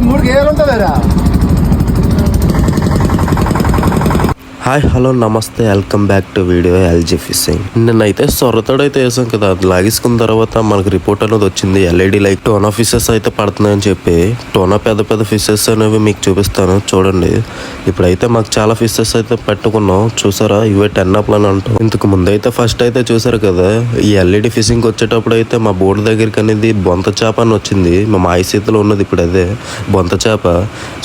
మూడు గేలు ఉంటుందా? Hi hello నమస్తే, welcome back to video LG fishing. నిన్నైతే సొరతోడైతే వేసాం కదా, అది లాగేసుకున్న తర్వాత మనకు రిపోర్ట్ అనేది వచ్చింది. ఎల్ఈడి లైట్ టోనా ఫిషెస్ అయితే పడుతున్నాయని చెప్పి. టోనా పెద్ద పెద్ద ఫిషెస్ అనేవి మీకు చూపిస్తాను చూడండి. ఇప్పుడైతే మాకు చాలా ఫిషెస్ అయితే పెట్టుకున్నాం చూసారా, ఇవే 10 అప్లని అంటాం. ఇంతకు ముందు అయితే ఫస్ట్ అయితే చూసారు కదా, ఈ ఎల్ఈడి ఫిషింగ్ వచ్చేటప్పుడు అయితే మా బోర్డు దగ్గరికి అనేది బొంత చేప అని వచ్చింది. మా మాయసీతలో ఉన్నది ఇప్పుడు అదే బొంత చేప.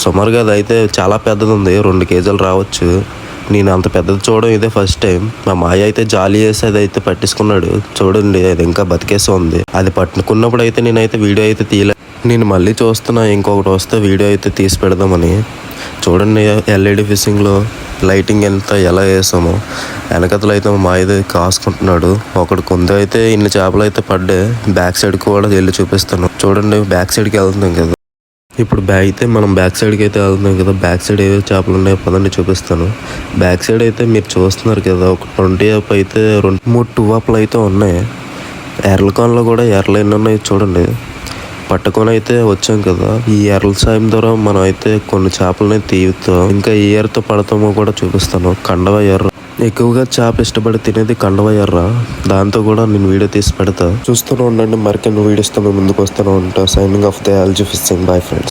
సుమారుగా అది అయితే చాలా పెద్దది ఉంది, 2 కేజీలు రావచ్చు. నేను అంత పెద్దది చూడడం ఇదే ఫస్ట్ టైం. మా మాయ అయితే జాలి వేసి అది అయితే పట్టించుకున్నాడు చూడండి, అది ఇంకా బతికేసి ఉంది. అది పట్టుకున్నప్పుడు అయితే నేనైతే వీడియో అయితే తీయలే. నేను మళ్ళీ చూస్తున్నా ఇంకొకటి వస్తే వీడియో అయితే తీసి పెడదామని. చూడండి ఎల్ఈడి ఫిషింగ్లో లైటింగ్ ఎలా వేసామో. వెనకతలు అయితే మా మాయ కాసుకుంటున్నాడు. ఒకటి కొంత అయితే ఇన్ని చేపలు అయితే పడ్డాయి. బ్యాక్ సైడ్ కూడా వెళ్ళి చూపిస్తాను చూడండి. బ్యాక్ సైడ్కి వెళ్తున్నాం కదా, ఇప్పుడు మనం బ్యాక్ సైడ్కి అయితే వెళ్తున్నాం కదా. బ్యాక్ సైడ్ ఏవో చేపలు ఉన్నాయో పదండి చూపిస్తాను. బ్యాక్ సైడ్ అయితే మీరు చూస్తున్నారు కదా, ఒక 20 అప్ అయితే 2-3 2 అయితే ఉన్నాయి. ఎర్రలకాన్లో కూడా ఎర్రలు ఎన్ని ఉన్నాయి చూడండి. పట్టుకొని అయితే వచ్చాం కదా, ఈ ఎర్రల సాయం ద్వారా మనం అయితే కొన్ని చేపలని తీయుతాం. ఇంకా ఏ ఎర్రతో పడతామో కూడా చూపిస్తాను. కండవ ఎర్ర ఎక్కువగా చేప ఇష్టపడి తినేది కండవ ఎర్ర. దాంతో కూడా నేను వీడియో తీసి పెడతా, చూస్తూనే ఉండండి. మరికొన్ని వీడియోస్తో మేము ముందుకు వస్తూనే ఉంటా. Signing off the LG fishing. Bye friends.